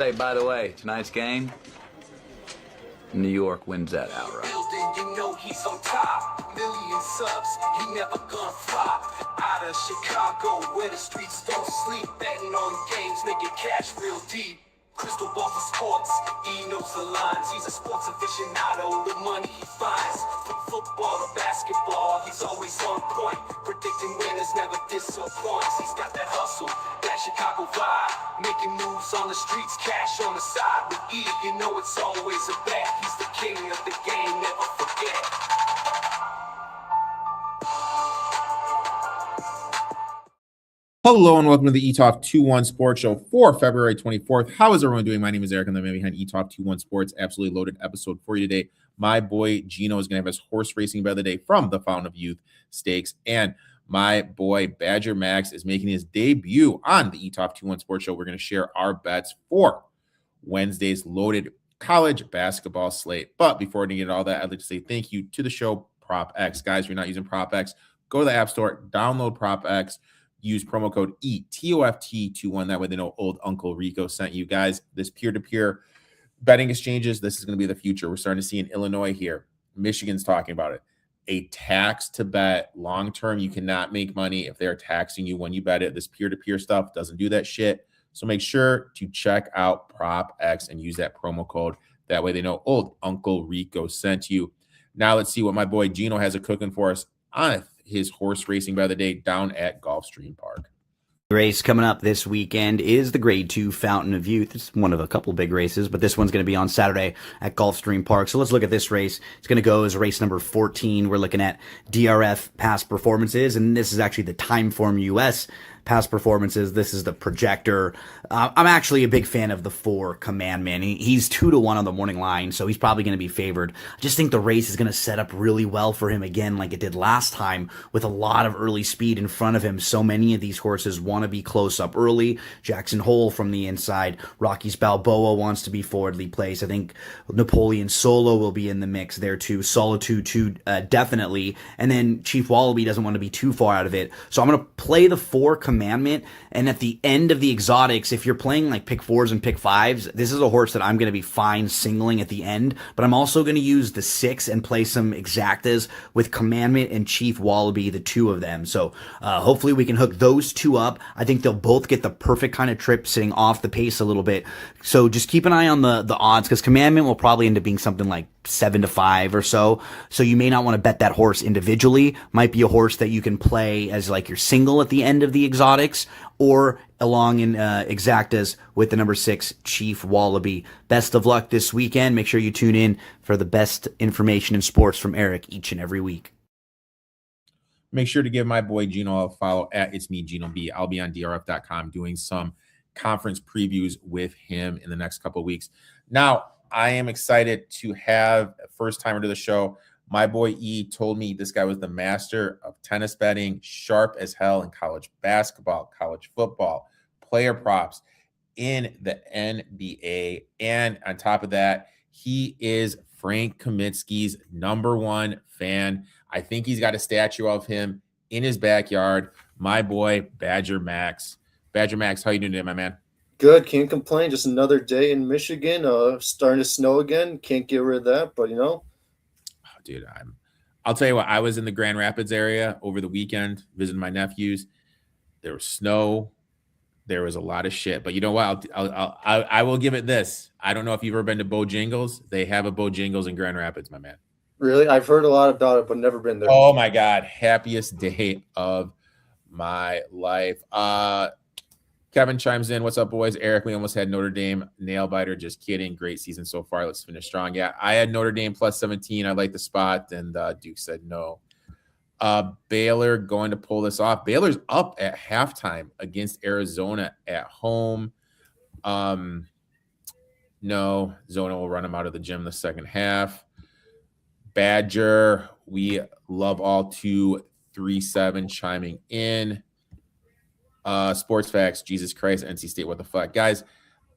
Hey, by the way, tonight's game, New York wins that outright. You know he's on top. Million subs, he never gonna flop. Out of Chicago, where the streets don't sleep. Betting on games, making cash real deep. Crystal ball for sports, he knows the lines. He's a sports aficionado, the money he finds. From football to basketball, he's always on point. Predicting winners never disappoints. He's got that hustle, that Chicago vibe. Making moves on the streets, cash on the side. With E, you know it's always a bet. He's the king of the game, never forget. Hello and welcome to the eTalk 21 Sports Show for February 24th. How is everyone doing? My name is Erik. I'm the man behind eTalk 21 Sports. Absolutely loaded episode for you today. My boy Gino is going to have his horse racing bet of the day from the Fountain of Youth Stakes. And my boy Badger Max is making his debut on the eTalk 21 Sports Show. We're going to share our bets for Wednesday's loaded college basketball slate. But before we get into all that, I'd like to say thank you to the show ProphetX. Guys, if you're not using ProphetX, go to the App Store, download ProphetX. Use promo code ETOFT21. That way they know old Uncle Rico sent you guys. This peer-to-peer betting exchanges, this is going to be the future. We're starting to see in Illinois here. Michigan's talking about it. A tax to bet. Long-term, you cannot make money if they're taxing you when you bet it. This peer-to-peer stuff doesn't do that shit. So make sure to check out ProphetX and use that promo code. That way they know old Uncle Rico sent you. Now let's see what my boy Gino has a cooking for us on his horse racing by the day down at Gulfstream Park. The race coming up this weekend is the Grade 2 Fountain of Youth. It's one of a couple big races, but this one's going to be on Saturday at Gulfstream Park. So let's look at this race. It's going to go as race number 14. We're looking at DRF past performances, and this is actually the Timeform US past performances. This is the projector. I'm actually a big fan of the 4 Commandment. He's 2-1 on the morning line, so he's probably going to be favored. I just think the race is going to set up really well for him again, like it did last time, with a lot of early speed in front of him. So many of these horses want to be close up early. Jackson Hole from the inside. Rocky's Balboa wants to be forwardly placed. I think Napoleon Solo will be in the mix there too. Solitude too, definitely. And then Chief Wallaby doesn't want to be too far out of it. So I'm going to play the 4 Commandment, and at the end of the exotics, if you're playing like pick 4s and pick 5s, this is a horse that I'm going to be fine singling at the end, but I'm also going to use the 6 and play some exactas with Commandment and Chief Wallaby, the 2 of them. So hopefully we can hook those 2 up. I think they'll both get the perfect kind of trip sitting off the pace a little bit. So just keep an eye on the odds, because Commandment will probably end up being something like 7-5 or so. So you may not want to bet that horse individually. Might be a horse that you can play as like your single at the end of the exotics, or along in exactas with the number 6 Chief Wallaby. Best of luck this weekend. Make sure you tune in for the best information in sports from Erik each and every week. Make sure to give my boy Gino a follow at It's Me Gino B. I'll be on drf.com doing some conference previews with him in the next couple of weeks. Now, I am excited to have a first timer to the show. My boy E told me this guy was the master of tennis betting, sharp as hell in college basketball, college football, player props in the NBA. And on top of that, he is Frank Kaminsky's #1 fan. I think he's got a statue of him in his backyard. My boy, Badger Max. Badger Max, how you doing today, my man? Good, can't complain. Just another day in Michigan. Starting to snow again. Can't get rid of that, but Oh, dude, I'll tell you what. I was in the Grand Rapids area over the weekend visiting my nephews. There was snow. There was a lot of shit, but you know what? I will give it this. I don't know if you've ever been to Bojangles. They have a Bojangles in Grand Rapids, my man. Really? I've heard a lot about it, but never been there. Oh my God. Happiest day of my life. Kevin chimes in. What's up, boys? Erik, we almost had Notre Dame nail biter. Just kidding. Great season so far. Let's finish strong. Yeah, I had Notre Dame plus 17. I like the spot, and Duke said no. Baylor going to pull this off. Baylor's up at halftime against Arizona at home. No, Zona will run them out of the gym the second half. Badger, we love all 237 chiming in. Sports Facts, Jesus Christ, NC State, what the fuck. Guys,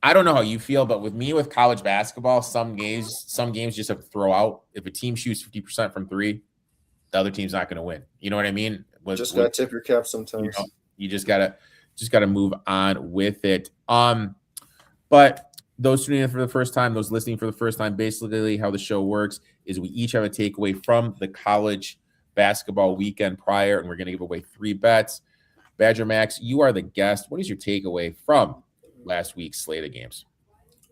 I don't know how you feel, but with me with college basketball, some games just have to throw out. If a team shoots 50% from 3, the other team's not going to win. You know what I mean? Just got to tip your cap sometimes. You just gotta move on with it. But those tuning in for the first time, those listening for the first time, basically how the show works is we each have a takeaway from the college basketball weekend prior, and we're going to give away 3 bets. Badger Max, you are the guest. What is your takeaway from last week's slate of games?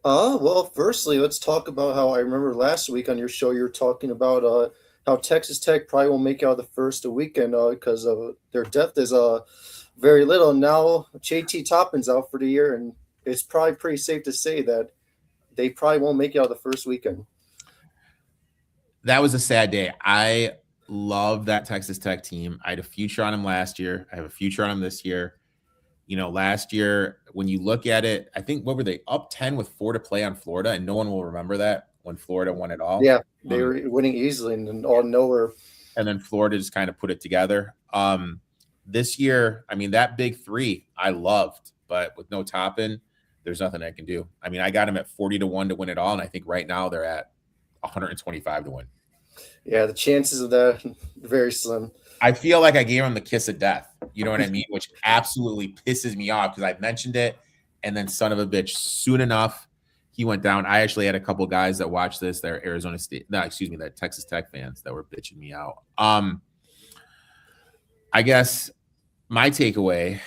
Well, firstly, let's talk about how I remember last week on your show you were talking about how Texas Tech probably won't make out the first weekend because their depth is very little. Now JT Toppin's out for the year, and it's probably pretty safe to say that they probably won't make out the first weekend. That was a sad day. I love that Texas Tech team. I had a future on them last year. I have a future on them this year. You know, last year, when you look at it, I think, what were they, up 10 with 4 to play on Florida? And no one will remember that when Florida won it all. Yeah, they were winning easily and all nowhere. And then Florida just kind of put it together. This year, I mean, that big 3 I loved, but with no Toppin, there's nothing I can do. I mean, I got them at 40-1 to win it all, and I think right now they're at 125 to win. Yeah, the chances of that very slim. I feel like I gave him the kiss of death. You know what I mean? Which absolutely pisses me off because I mentioned it, and then son of a bitch, soon enough, he went down. I actually had a couple guys that watched this. They're that Texas Tech fans that were bitching me out. I guess my takeaway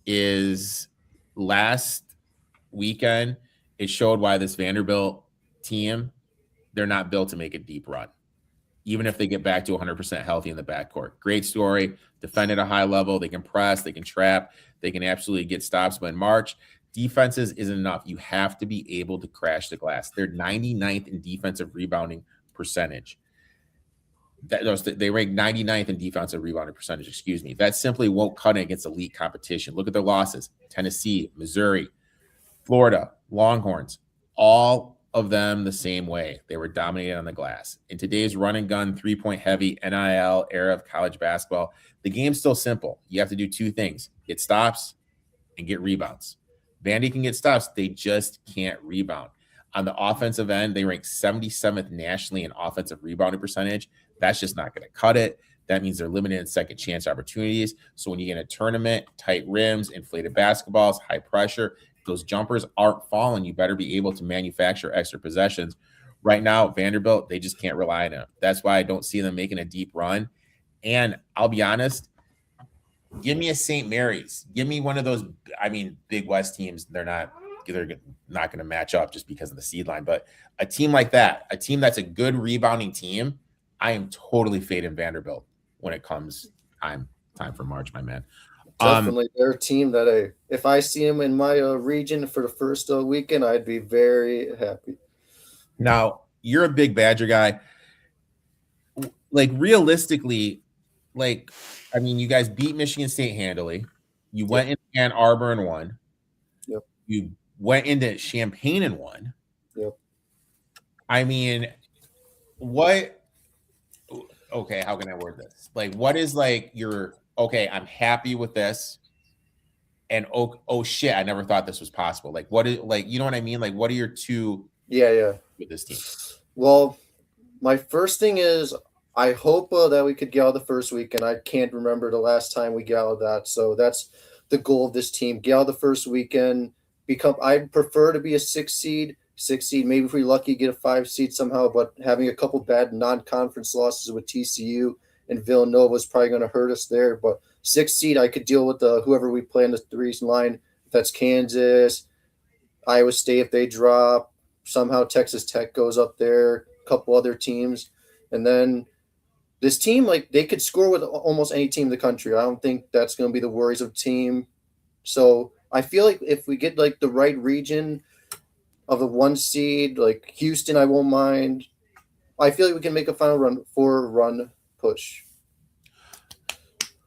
is last weekend, it showed why this Vanderbilt team, they're not built to make a deep run. Even if they get back to 100% healthy in the backcourt. Great story. Defend at a high level. They can press. They can trap. They can absolutely get stops. But in March, defenses isn't enough. You have to be able to crash the glass. They're 99th in defensive rebounding percentage. They rank 99th in defensive rebounding percentage, excuse me. That simply won't cut it against elite competition. Look at their losses. Tennessee, Missouri, Florida, Longhorns, all of them the same way. They were dominated on the glass. In today's run and gun, 3-point heavy NIL era of college basketball, the game's still simple. You have to do 2 things: get stops and get rebounds. Vandy can get stops. They just can't rebound. On the offensive end, they rank 77th nationally in offensive rebounding percentage. That's just not going to cut it. That means they're limited in second chance opportunities. So when you get in a tournament, tight rims, inflated basketballs, high pressure, those jumpers aren't falling. You better be able to manufacture extra possessions. Right now, Vanderbilt, they just can't rely on it. That's why I don't see them making a deep run. And I'll be honest, give me a St. Mary's. Give me one of those, Big West teams. They're not going to match up just because of the seed line. But a team like that, a team that's a good rebounding team, I am totally fading Vanderbilt when it comes time for March, my man. Definitely, they're a team that if I see them in my region for the first weekend, I'd be very happy. Now, you're a big Badger guy. Like, realistically, you guys beat Michigan State handily. You went into Ann Arbor and won. Yep. You went into Champaign and won. Yep. I mean, what? Okay, how can I word this? Like, what is your? Okay, I'm happy with this. And oh shit, I never thought this was possible. Like, what is you know what I mean? Like, what are your 2 with this team? Well, my first thing is I hope that we could get out the first weekend. I can't remember the last time we got out that. So that's the goal of this team. Get out the first weekend. I'd prefer to be a 6 seed. Maybe if we're lucky, get a 5 seed somehow, but having a couple bad non-conference losses with TCU and Villanova is probably going to hurt us there. But 6 seed, I could deal with whoever we play in the 3s line. If that's Kansas, Iowa State, if they drop, somehow Texas Tech goes up there, a couple other teams. And then this team, they could score with almost any team in the country. I don't think that's going to be the worries of the team. So I feel like if we get the right region of the 1 seed, like Houston, I won't mind. I feel like we can make a final run, 4-run push.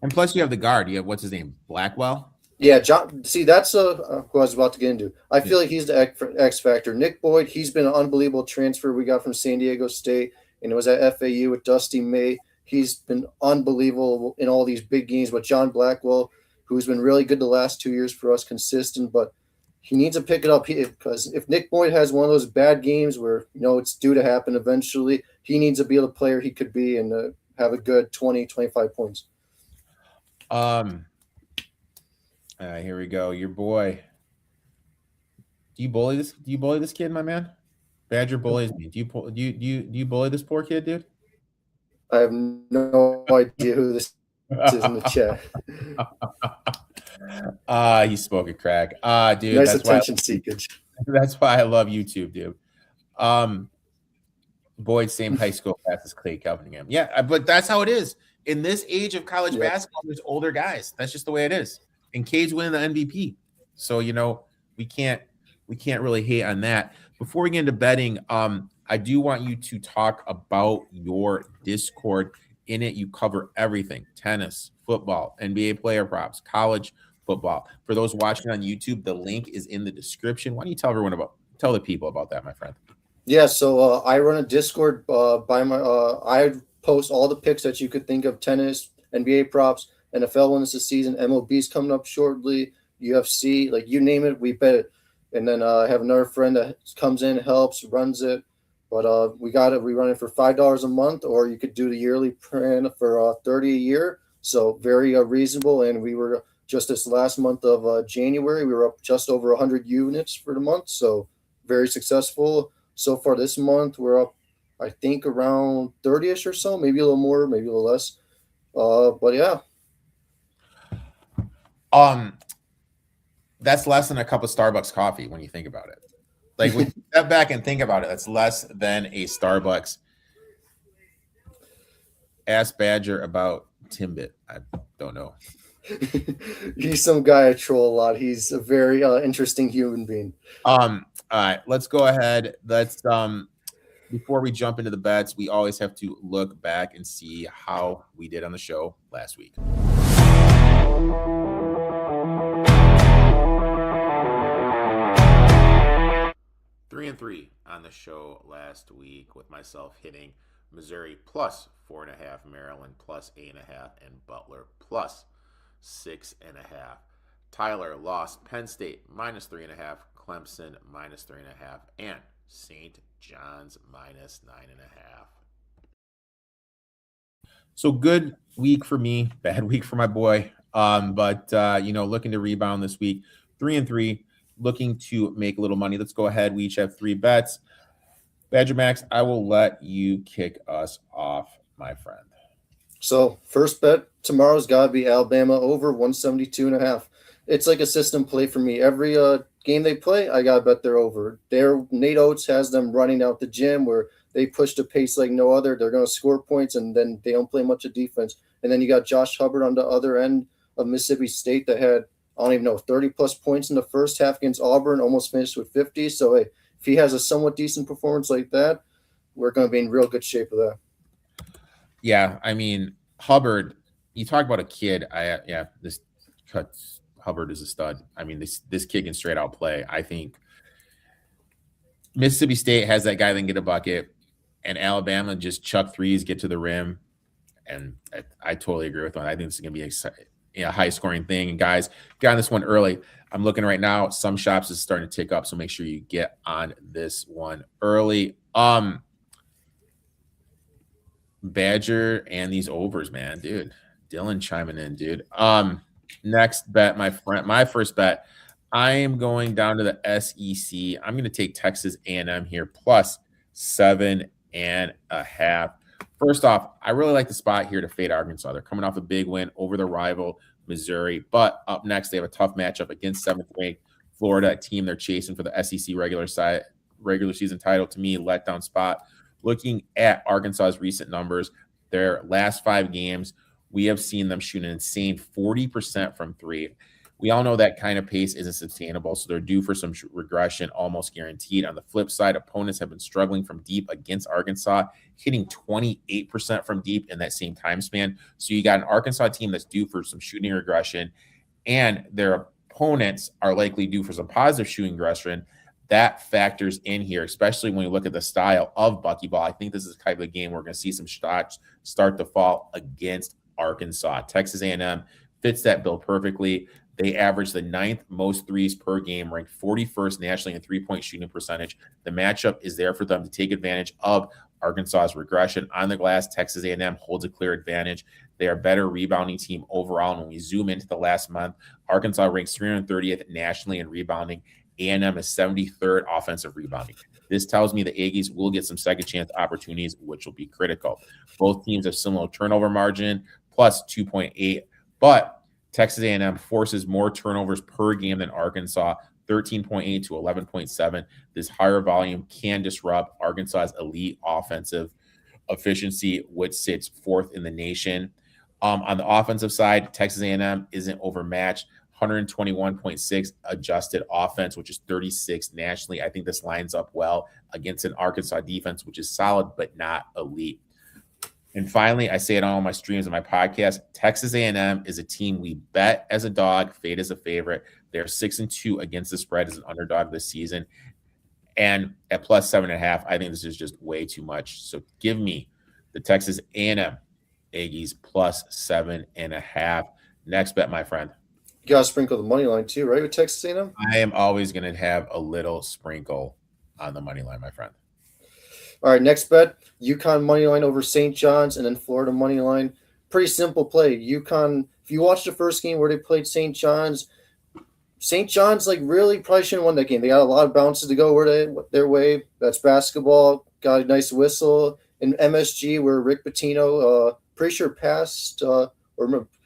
And plus, you have the guard. You have, what's his name, Blackwell? Yeah, John. See, that's who I was about to get into. I feel like he's the X factor. Nick Boyd, he's been an unbelievable transfer we got from San Diego State, and it was at FAU with Dusty May. He's been unbelievable in all these big games. But John Blackwell, who's been really good the last 2 years for us, consistent, but he needs to pick it up because if Nick Boyd has one of those bad games where it's due to happen eventually, he needs to be the player he could be and have a good 20, 25 points. Here we go. Your boy Do you bully this? Do you bully this kid, my man? Badger bullies me. Do you bully this poor kid, dude? I have no idea who this is in the chat. He spoke a crack. Dude, Nice attention seekers. That's why I love YouTube, dude. Boyd, same high school class as Clay Cunningham. Yeah, but that's how it is. In this age of college basketball, there's older guys. That's just the way it is. And Cade's winning the MVP. So, we can't really hate on that. Before we get into betting, I do want you to talk about your Discord. In it, you cover everything: tennis, football, NBA player props, college football. For those watching on YouTube, the link is in the description. Why don't you tell the people about that, my friend? Yeah, so I run a Discord I post all the picks that you could think of: tennis, NBA props, NFL when it's the season, MLB's coming up shortly, UFC, like you name it, we bet it. And then I have another friend that comes in, helps, runs it. But we run it for $5 a month, or you could do the yearly plan for $30 a year. So very reasonable. And we were just this last month of January, we were up just over 100 units for the month. So very successful. So far this month, we're up, I think, around 30-ish or so, maybe a little more, maybe a little less. But yeah. That's less than a cup of Starbucks coffee when you think about it. Like, when you step back and think about it, that's less than a Starbucks. Ask Badger about Timbit. I don't know. He's some guy I troll a lot. He's a very interesting human being. All right, let's go ahead. Let's before we jump into the bets, we always have to look back and see how we did on the show last week. 3-3 on the show last week, with myself hitting Missouri plus 4.5, Maryland plus 8.5, and Butler plus 6.5. Tyler lost Penn State minus 3.5, Clemson minus 3.5, and St. John's minus 9.5. So good week for me, bad week for my boy. But looking to rebound this week. 3-3. Looking to make a little money. Let's go ahead. We each have 3 bets. Badger Max, I will let you kick us off, my friend. So first bet tomorrow's got to be Alabama over 172.5. It's like a system play for me. Every game they play, I got to bet they're over. Nate Oates has them running out the gym where they push the pace like no other. They're going to score points, and then they don't play much of defense. And then you got Josh Hubbard on the other end of Mississippi State that had, I don't even know, 30-plus points in the first half against Auburn, almost finished with 50. So, hey, if he has a somewhat decent performance like that, we're going to be in real good shape of that. Yeah, I mean, Hubbard, you talk about a kid. Hubbard is a stud. I mean, this kid can straight out play. I think Mississippi State has that guy that can get a bucket, and Alabama just chuck threes, get to the rim, and I totally agree with him. I think this is going to be a high-scoring thing. And guys, get on this one early. I'm looking right now. Some shops is starting to tick up, so make sure you get on this one early. Badger and these overs, man, dude. Dylan chiming in, dude. Next bet, my friend. My first bet. I am going down to the SEC. I'm going to take Texas A&M here plus 7.5. First off, I really like the spot here to fade Arkansas. They're coming off a big win over the rival Missouri, but up next they have a tough matchup against 7th-ranked Florida, a team they're chasing for the SEC regular season title. To me, letdown spot. Looking at Arkansas's recent numbers, their last 5 games, we have seen them shoot an insane 40% from 3. We all know that kind of pace isn't sustainable, so they're due for some regression, almost guaranteed. On the flip side, opponents have been struggling from deep against Arkansas, hitting 28% from deep in that same time span. So you got an Arkansas team that's due for some shooting regression, and their opponents are likely due for some positive shooting regression. That factors in here, especially when you look at the style of Buckyball. I think this is kind of a game where we're going to see some shots start to fall against Arkansas. Texas A&M fits that bill perfectly. They average the 9th most threes per game, ranked 41st nationally in three-point shooting percentage. The matchup is there for them to take advantage of Arkansas's regression. On the glass, Texas A&M holds a clear advantage. They are a better rebounding team overall. And when we zoom into the last month, Arkansas ranks 330th nationally in rebounding, A&M is 73rd offensive rebounding. This tells me the Aggies will get some second chance opportunities, which will be critical. Both teams have similar turnover margin, plus 2.8, but Texas A&M forces more turnovers per game than Arkansas, 13.8 to 11.7. This higher volume can disrupt Arkansas's elite offensive efficiency, which sits fourth in the nation. On the offensive side, Texas A&M isn't overmatched. 121.6 adjusted offense, which is 36 nationally. I think this lines up well against an Arkansas defense, which is solid but not elite. And finally, I say it on all my streams and my podcast, Texas A&M is a team we bet as a dog, fade as a favorite. They're 6-2 against the spread as an underdog this season. And at plus 7.5, I think this is just way too much. So give me the Texas A&M Aggies plus 7.5. Next bet, my friend. You got to sprinkle the money line too, right, with Texas A&M? I am always going to have a little sprinkle on the money line, my friend. All right, next bet, UConn money line over St. John's, and then Florida money line. Pretty simple play. UConn, if you watch the first game where they played St. John's like really probably shouldn't have won that game. They got a lot of bounces to go their way. That's basketball. Got a nice whistle. In MSG, where Rick Pitino, pretty sure passed or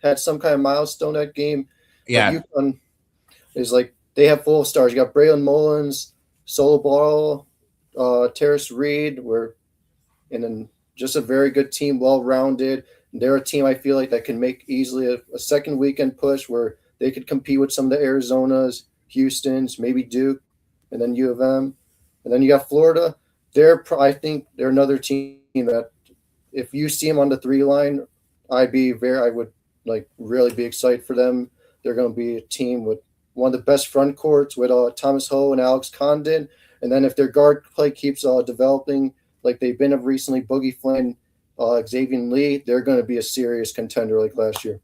had some kind of milestone that game. Yeah. UConn is like they have full stars. You got Braylon Mullins, Solo Ball, Terrace Reed, and then just a very good team, well-rounded. They're a team I feel like that can make easily a second weekend push where they could compete with some of the Arizonas, Houstons, maybe Duke, and then U of M. And then you got Florida. I think they're another team that if you see them on the 3 line, I would like really be excited for them. They're going to be a team with one of the best front courts with Thomas Ho and Alex Condon. And then if their guard play keeps developing like they've been of recently, Boogie Flynn, Xavier Lee, they're going to be a serious contender like last year.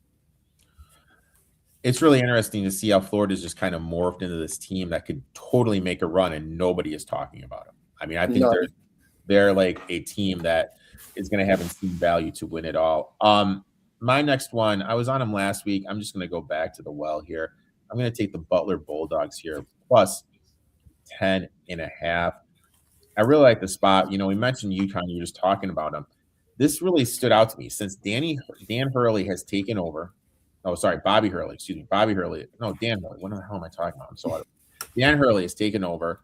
It's really interesting to see how Florida's just kind of morphed into this team that could totally make a run and nobody is talking about them. I mean, I think they're like a team that is going to have insane value to win it all. My next one, I was on them last week. I'm just going to go back to the well here. I'm going to take the Butler Bulldogs here, plus 10.5. I really like the spot. You know, we mentioned UConn. You were just talking about them. This really stood out to me since Dan Hurley has taken over. Oh, sorry, Bobby Hurley. Excuse me, Bobby Hurley. No, Dan Hurley. What the hell am I talking about? I'm sorry. Dan Hurley has taken over.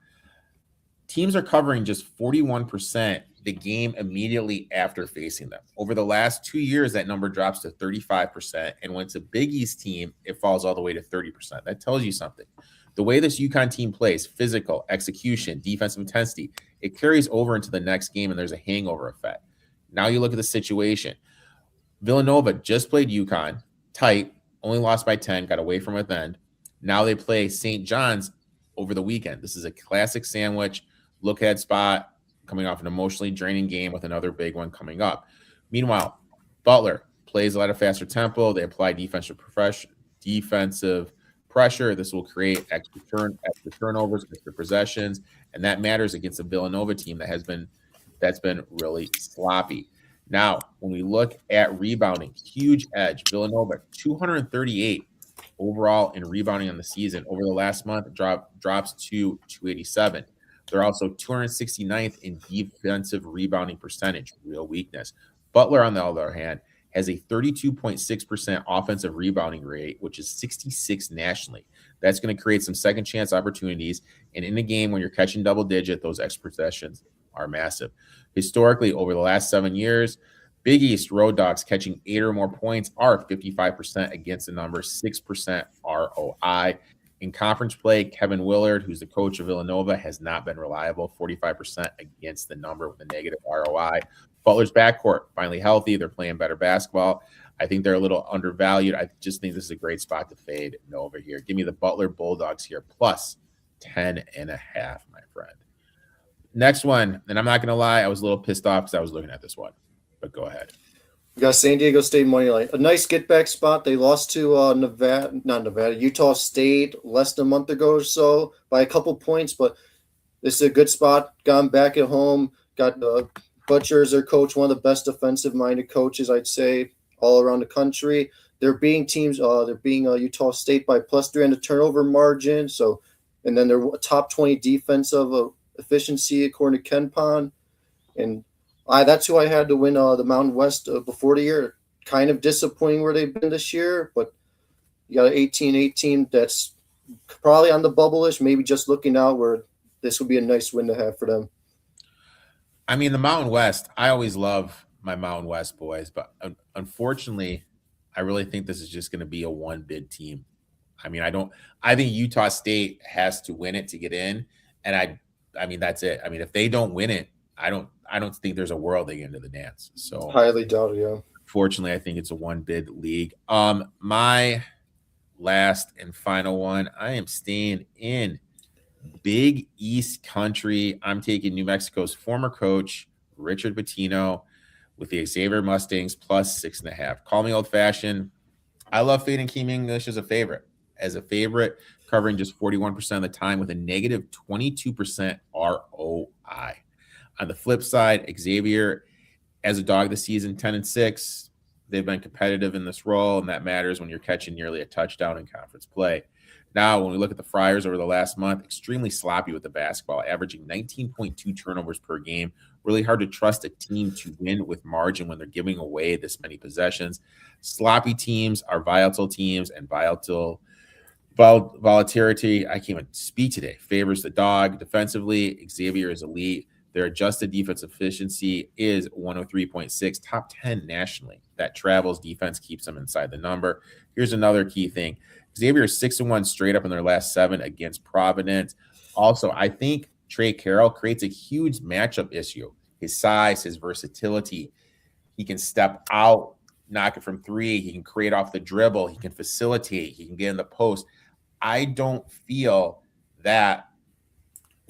Teams are covering just 41% the game immediately after facing them. Over the last 2 years, that number drops to 35%. And when it's a Big East team, it falls all the way to 30%. That tells you something. The way this UConn team plays, physical, execution, defensive intensity, it carries over into the next game, and there's a hangover effect. Now you look at the situation. Villanova just played UConn, tight, only lost by 10, got away from it then. Now they play St. John's over the weekend. This is a classic sandwich, look-ahead spot, coming off an emotionally draining game with another big one coming up. Meanwhile, Butler plays at a faster tempo. They apply defensive pressure. This will create extra turnovers, extra possessions, and that matters against a Villanova team that's been really sloppy. Now, when we look at rebounding, huge edge. Villanova, 238 overall in rebounding on the season. Over the last month, drops to 287. They're also 269th in defensive rebounding percentage, real weakness. Butler, on the other hand, has a 32.6% offensive rebounding rate, which is 66 nationally. That's going to create some second chance opportunities. And in a game when you're catching double digit, those extra possessions are massive. Historically, over the last 7 years, Big East road dogs catching 8 or more points are 55% against the number, 6% ROI. In conference play, Kevin Willard, who's the coach of Villanova, has not been reliable, 45% against the number with a negative ROI. Butler's backcourt, finally healthy. They're playing better basketball. I think they're a little undervalued. I just think this is a great spot to fade Nova here. Give me the Butler Bulldogs here, plus 10.5, my friend. Next one, and I'm not going to lie, I was a little pissed off because I was looking at this one, but go ahead. We got San Diego State money line. A nice get-back spot. They lost to Utah State less than a month ago or so by a couple points, but this is a good spot. Gone back at home. Got Butcher as their coach, one of the best defensive-minded coaches, I'd say, all around the country. They're beating Utah State by +3 on the turnover margin, so and then they're a top 20 defensive efficiency according to Ken Pond. And that's who I had to win the Mountain West before the year. Kind of disappointing where they've been this year, but you got an 18-18 that's probably on the bubble-ish, maybe just looking out where this would be a nice win to have for them. I mean, the Mountain West, I always love my Mountain West boys, but unfortunately, I really think this is just going to be a one bid team. I mean, I think Utah State has to win it to get in. And I mean, that's it. I mean, if they don't win it, I don't think there's a world they get into the dance. So highly doubt it, yeah. Fortunately, I think it's a one bid league. My last and final one, I am staying in Big East country. I'm taking New Mexico's former coach, Richard Pitino, with the Xavier Mustangs plus 6.5. Call me old fashioned. I love fading Kim English as a favorite. Covering just 41% of the time with a negative 22% ROI. On the flip side, Xavier as a dog this season, 10-6. They've been competitive in this role, and that matters when you're catching nearly a touchdown in conference play. Now, when we look at the Friars over the last month, extremely sloppy with the basketball, averaging 19.2 turnovers per game. Really hard to trust a team to win with margin when they're giving away this many possessions. Sloppy teams are volatile teams, and volatility, I can't even speak today, favors the dog. Defensively, Xavier is elite. Their adjusted defense efficiency is 103.6, top 10 nationally. That travels defense keeps them inside the number. Here's another key thing. Xavier is 6-1 straight up in their last 7 against Providence. Also, I think Trey Carroll creates a huge matchup issue. His size, his versatility. He can step out, knock it from 3. He can create off the dribble. He can facilitate. He can get in the post. I don't feel that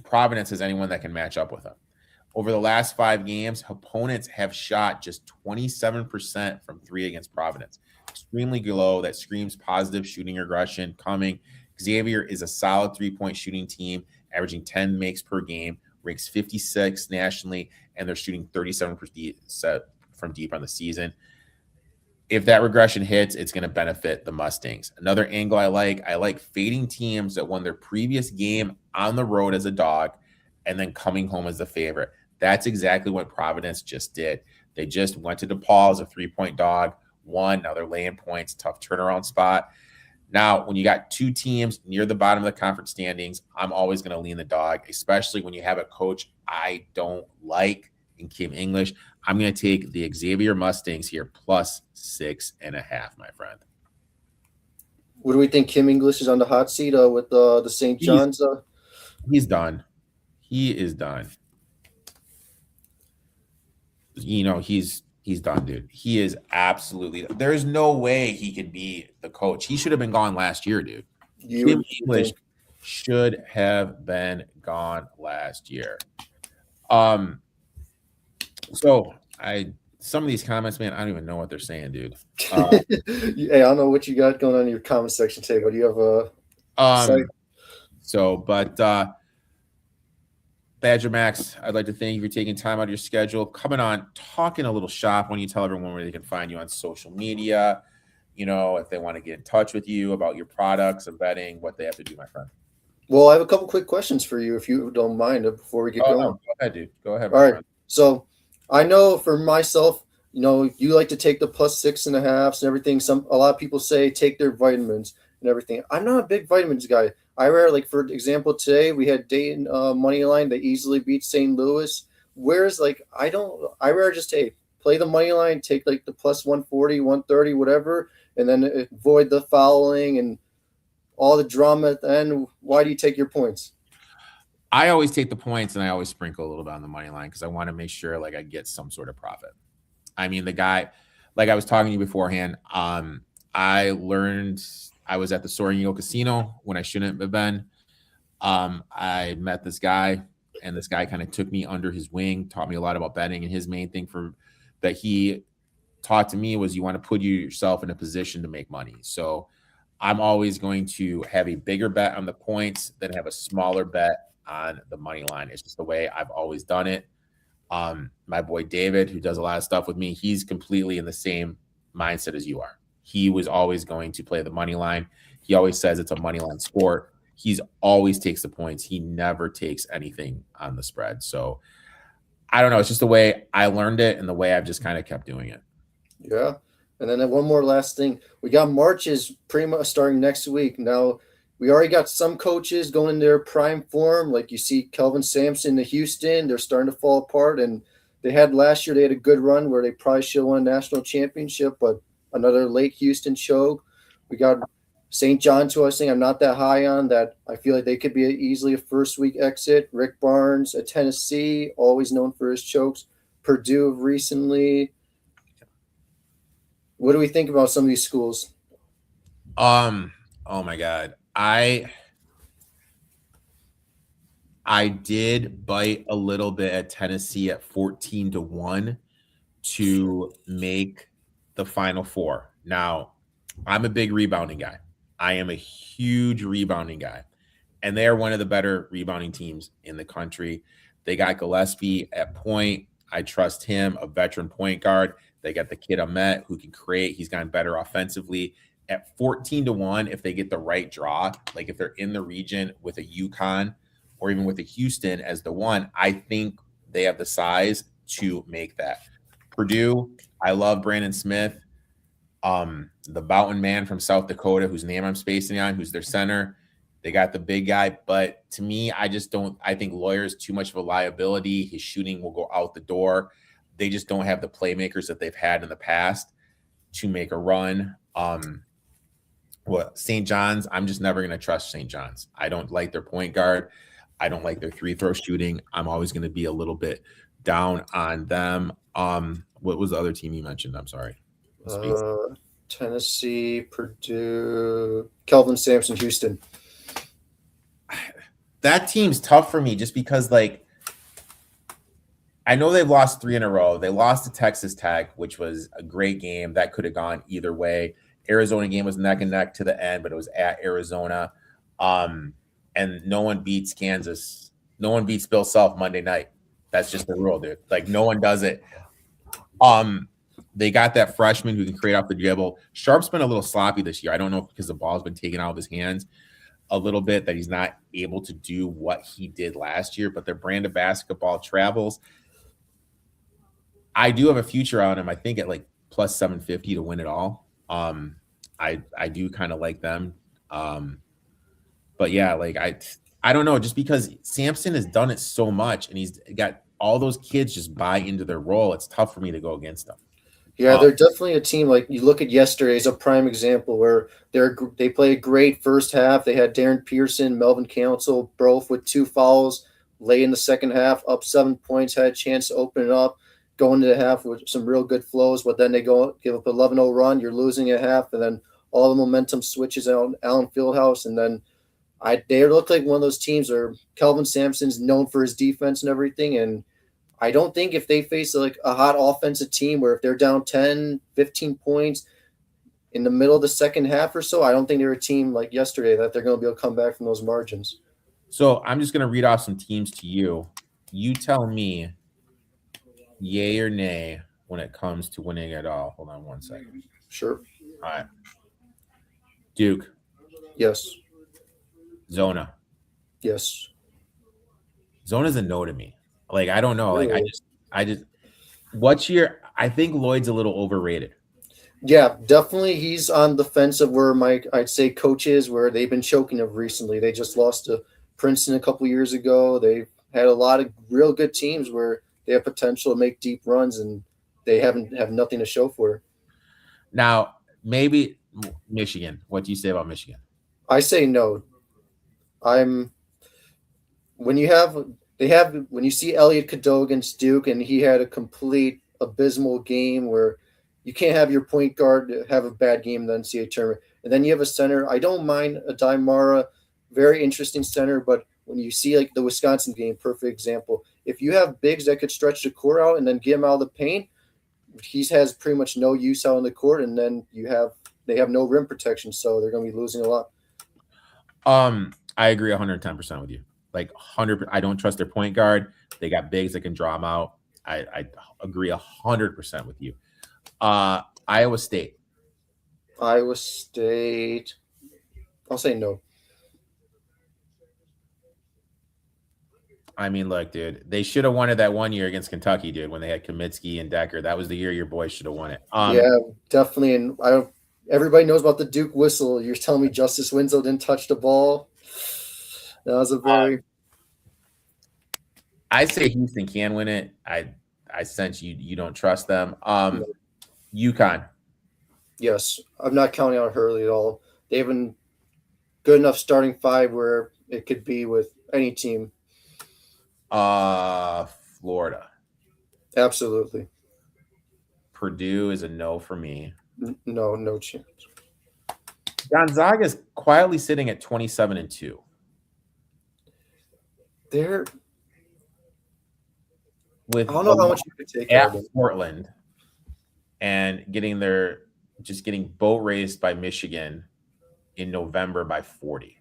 Providence has anyone that can match up with him. Over the last 5 games, opponents have shot just 27% from 3 against Providence. Extremely low. That screams positive shooting aggression coming. Xavier is a solid 3-point shooting team, averaging 10 makes per game, ranks 56 nationally, and they're shooting 37% from deep on the season. If that regression hits, it's going to benefit the Mustangs. Another angle I like fading teams that won their previous game on the road as a dog and then coming home as the favorite. That's exactly what Providence just did. They just went to DePaul as a 3-point dog, won. Now they're laying points, tough turnaround spot. Now, when you got 2 teams near the bottom of the conference standings, I'm always going to lean the dog, especially when you have a coach I don't like in Kim English. I'm going to take the Xavier Mustangs here plus 6.5, my friend. What do we think? Kim English is on the hot seat with the St. John's? He's done. He is done. You know, he's done, dude. He is absolutely. There's no way he could be the coach. He should have been gone last year, dude. Kim English should have been gone last year. So some of these comments, man, I don't even know what they're saying, dude. Hey, I don't know what you got going on in your comment section today, but do you have a site? Badger Max, I'd like to thank you for taking time out of your schedule, coming on, talking a little shop. When you tell everyone where they can find you on social media, you know, if they want to get in touch with you about your products and betting, what they have to do, my friend. Well, I have a couple quick questions for you, if you don't mind, before we get going. No, go ahead, dude. Go ahead. All right. Friend. So I know for myself, you know, you like to take the plus 6.5s and everything. A lot of people say take their vitamins and everything. I'm not a big vitamins guy. I rather, like, for example, today we had Dayton money line. They easily beat St. Louis. Whereas, like, I rather just play the money line, take like the plus 140, 130, whatever, and then avoid the fouling and all the drama at the end. Why do you take your points? I always take the points and I always sprinkle a little bit on the money line because I want to make sure like I get some sort of profit. I mean, the guy, like I was talking to you beforehand, I was at the Soaring Eagle Casino when I shouldn't have been. I met this guy, and this guy kind of took me under his wing, taught me a lot about betting. And his main thing that he taught to me was you want to put yourself in a position to make money. So I'm always going to have a bigger bet on the points than have a smaller bet on the money line. It's just the way I've always done it. My boy David, who does a lot of stuff with me, he's completely in the same mindset as you are. He was always going to play the money line. He always says it's a money line sport. He's always takes the points. He never takes anything on the spread. So I don't know. It's just the way I learned it and the way I've just kind of kept doing it. Yeah. And then one more last thing. We got March is pretty much starting next week. Now, we already got some coaches going in their prime form. Like you see Kelvin Sampson to Houston, they're starting to fall apart. And they had last year, they had a good run where they probably should have won a national championship, but another late Houston choke. We got St. John's, who I was saying I'm not that high on, that I feel like they could be easily a first week exit. Rick Barnes at Tennessee, always known for his chokes. Purdue recently. What do we think about some of these schools? Oh my God. I did bite a little bit at Tennessee at 14-1 to make the Final Four. Now, I'm a big rebounding guy. I am a huge rebounding guy. And they are one of the better rebounding teams in the country. They got Gillespie at point. I trust him, a veteran point guard. They got the kid Ahmet who can create. He's gotten better offensively. At 14-1, if they get the right draw, like if they're in the region with a UConn or even with a Houston as the one, I think they have the size to make that. Purdue, I love Brandon Smith. The Boughton man from South Dakota, whose name I'm spacing on, who's their center. They got the big guy, but to me, I think Lawyer's too much of a liability. His shooting will go out the door. They just don't have the playmakers that they've had in the past to make a run. St. John's, I'm just never going to trust St. John's. I don't like their point guard. I don't like their free throw shooting. I'm always going to be a little bit down on them. What was the other team you mentioned? I'm sorry. Tennessee, Purdue, Kelvin Sampson, Houston. That team's tough for me just because, like, I know they've lost 3 in a row. They lost to Texas Tech, which was a great game. That could have gone either way. Arizona game was neck and neck to the end, but it was at Arizona. And no one beats Kansas. No one beats Bill Self Monday night. That's just the rule, dude. Like, no one does it. They got that freshman who can create off the dribble. Sharp's been a little sloppy this year. I don't know if because the ball's been taken out of his hands a little bit that he's not able to do what he did last year, but their brand of basketball travels. I do have a future on him, I think, at like plus 750 to win it all. I do kind of like them. But yeah, like I don't know, just because Sampson has done it so much and he's got all those kids just buy into their role, it's tough for me to go against them. Yeah, they're definitely a team. Like you look at yesterday's a prime example where they played a great first half. They had Darren Pearson, Melvin Council, both with 2 fouls. Late in the second half, up 7 points, had a chance to open it up, go into the half with some real good flows. But then they go give up an 11-0 run. You're losing at half, and then all the momentum switches out Allen Fieldhouse, and then they look like one of those teams where Kelvin Sampson's known for his defense and everything, and I don't think if they face like a hot offensive team where if they're down 10, 15 points in the middle of the second half or so, I don't think they're a team like yesterday that they're going to be able to come back from those margins. So I'm just going to read off some teams to you. You tell me yay or nay when it comes to winning it all. Hold on one second. Sure. All right. Duke. Yes. Zona. Yes. Zona's a no to me. Like, I don't know. Like, I just, I think Lloyd's a little overrated. Yeah, definitely. He's on the fence of where I'd say coaches where they've been choking of recently. They just lost to Princeton a couple years ago. They've had a lot of real good teams where they have potential to make deep runs and they have nothing to show for it. Now, maybe Michigan. What do you say about Michigan? I say no. When you see Elliot Cadeau against Duke and he had a complete abysmal game where you can't have your point guard have a bad game in the NCAA tournament. And then you have a center. I don't mind a Daimara, very interesting center, but when you see like the Wisconsin game, perfect example. If you have bigs that could stretch the court out and then get him out of the paint, he has pretty much no use out on the court, and then they have no rim protection, so they're going to be losing a lot. I agree 110% with you. Like 100%. I don't trust their point guard. They got bigs that can draw them out. I agree 100% with you. Iowa State. I'll say no. I mean, look, dude, they should have won it that one year against Kentucky, dude, when they had Kamitsky and Decker. That was the year your boys should have won it. Yeah, definitely. And everybody knows about the Duke whistle. You're telling me Justice Winslow didn't touch the ball? That was a very. I say Houston can win it. I sense you don't trust them. UConn. Yes, I'm not counting out Hurley at all. They have a good enough starting five where it could be with any team. Florida. Absolutely. Purdue is a no for me. No chance. Gonzaga is quietly sitting at 27-2. They're. With I don't know how much you could take at out of them. Portland and getting boat raced by Michigan in November by 40.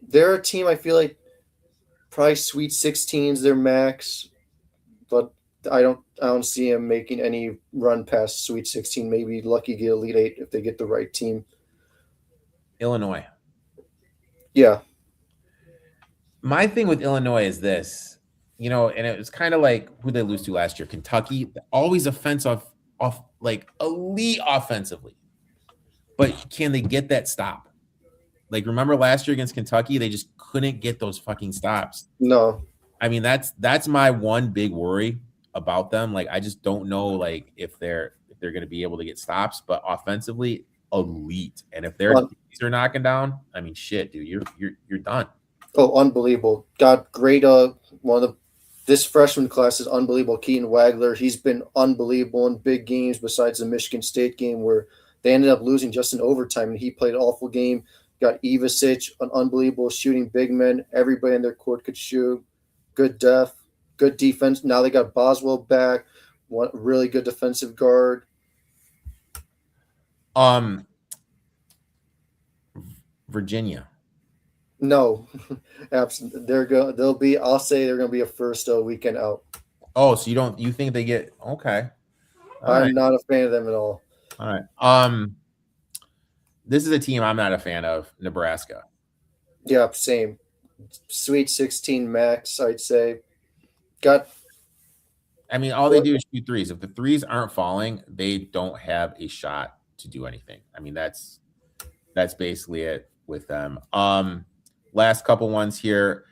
They're a team I feel like probably Sweet 16s their max, but I don't see them making any run past Sweet 16. Maybe lucky get Elite 8 if they get the right team. Illinois. Yeah. My thing with Illinois is this, and it was kind of like who they lose to last year, Kentucky. Always offensive, like elite offensively, but can they get that stop? Like, remember last year against Kentucky, they just couldn't get those fucking stops. No. I mean, that's my one big worry about them. Like, I just don't know, like, if they're going to be able to get stops, but offensively, elite. And if they're knocking down, I mean, shit, dude, you're done. Oh, unbelievable! Got great. This freshman class is unbelievable. Keaton Wagler, he's been unbelievable in big games. Besides the Michigan State game where they ended up losing just in overtime, and he played an awful game. Got Ivasic, an unbelievable shooting big man. Everybody in their court could shoot. Good depth, good defense. Now they got Boswell back. One really good defensive guard. Virginia. No, absolutely. They'll be. I'll say they're going to be a first weekend out. Oh, so you think they get okay? I'm not a fan of them at all. All right. This is a team I'm not a fan of. Nebraska. Yeah, same. Sweet 16 max, I'd say. I mean, all they do is shoot threes. If the threes aren't falling, they don't have a shot to do anything. I mean, that's basically it with them. Last couple ones here.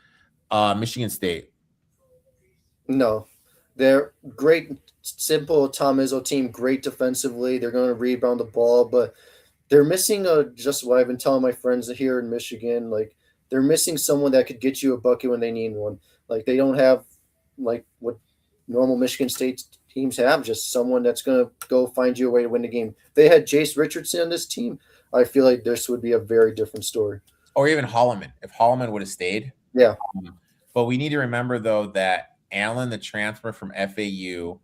Michigan State. No. They're great, simple Tom Izzo team, great defensively. They're going to rebound the ball, but they're missing just what I've been telling my friends here in Michigan. Like, they're missing someone that could get you a bucket when they need one. Like, they don't have, like, what normal Michigan State teams have, just someone that's going to go find you a way to win the game. If they had Jace Richardson on this team, I feel like this would be a very different story. Or even Holloman, if Holloman would have stayed. Yeah. But we need to remember, though, that Allen, the transfer from FAU,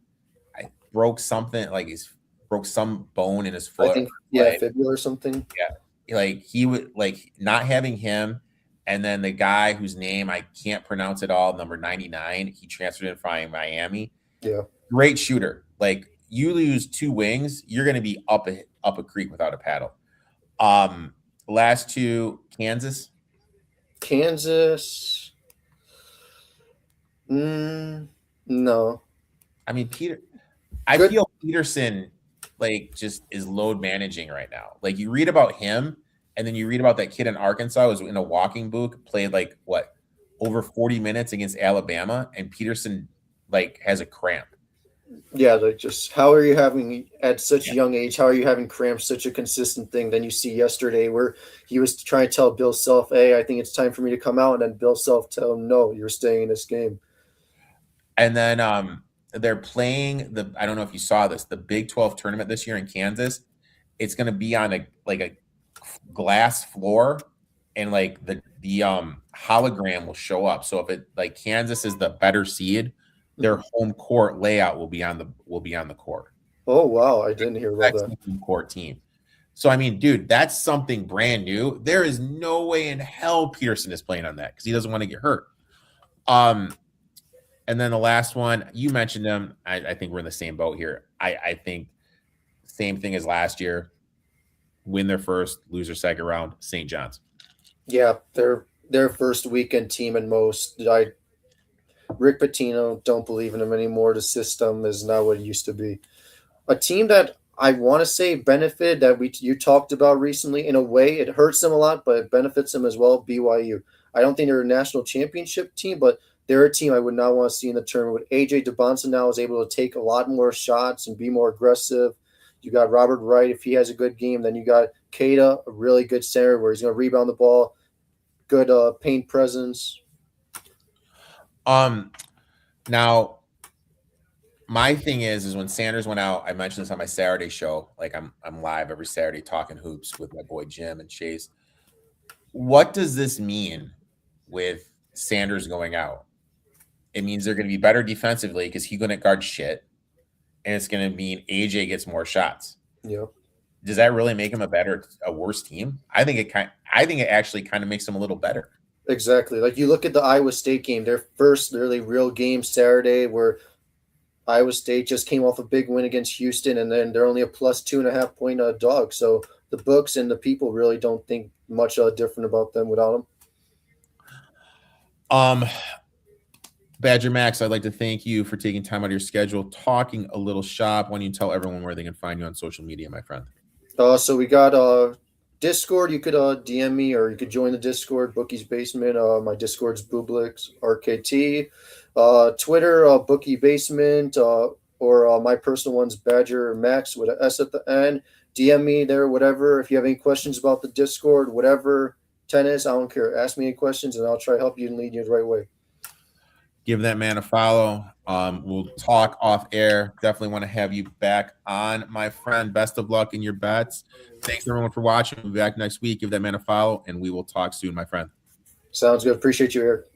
broke something, like broke some bone in his foot. I think, yeah, fibula or something. Yeah. Like, he would, like, not having him, and then the guy whose name I can't pronounce at all, number 99, he transferred in from Miami. Yeah. Great shooter. Like, you lose two wings, you're going to be up a creek without a paddle. Last two, Kansas. No. I mean, I feel Peterson, like, just is load managing right now. Like, you read about him, and then you read about that kid in Arkansas who was in a walking boot, played like over 40 minutes against Alabama, and Peterson like has a cramp. Yeah, like, just how are you having at such a young age? How are you having cramps? Such a consistent thing. Then you see yesterday where he was trying to tell Bill Self, "Hey, I think it's time for me to come out," and then Bill Self tell him, "No, you're staying in this game." And then they're playing I don't know if you saw this, the Big 12 tournament this year in Kansas. It's going to be on a glass floor, and like the hologram will show up. So if it, like, Kansas is the better seed, their home court layout will be on the court. Oh wow, I didn't hear about that. Home court team. So I mean, dude, that's something brand new. There is no way in hell Peterson is playing on that because he doesn't want to get hurt. And then the last one, you mentioned them. I think we're in the same boat here. I think same thing as last year. Win their first, lose their second round. St. John's. Yeah, they're their first weekend team and most. Rick Pitino, don't believe in him anymore. The system is not what it used to be. A team that I want to say benefited that you talked about recently, in a way it hurts them a lot, but it benefits them as well. BYU. I don't think they're a national championship team, but they're a team I would not want to see in the tournament. With AJ DeBonson now is able to take a lot more shots and be more aggressive. You got Robert Wright if he has a good game. Then you got Keita, a really good center where he's going to rebound the ball, good paint presence. Now, my thing is when Sanders went out, I mentioned this on my Saturday show. Like I'm live every Saturday talking hoops with my boy Jim and Chase. What does this mean with Sanders going out? It means they're going to be better defensively because he's going to guard shit, and it's going to mean AJ gets more shots. Yep. Does that really make him a worse team? I think it actually kind of makes them a little better. Exactly. Like you look at the Iowa State game, their first really real game Saturday, where Iowa State just came off a big win against Houston, and then they're only a plus 2.5 point dog. So the books and the people really don't think much different about them without them. Badger Max, I'd like to thank you for taking time out of your schedule, talking a little shop. Why don't you tell everyone where they can find you on social media, my friend? So we got Discord. You could DM me, or you could join the Discord, Bookie's Basement. My Discord's Booblix RKT. Twitter, Bookie Basement, or my personal one's Badger Max with an S at the end. DM me there, whatever. If you have any questions about the Discord, whatever, tennis, I don't care. Ask me any questions, and I'll try to help you and lead you the right way. Give that man a follow. We'll talk off air. Definitely want to have you back on, my friend. Best of luck in your bets. Thanks everyone for watching. We'll be back next week. Give that man a follow, and we will talk soon, my friend. Sounds good. Appreciate you, Erik.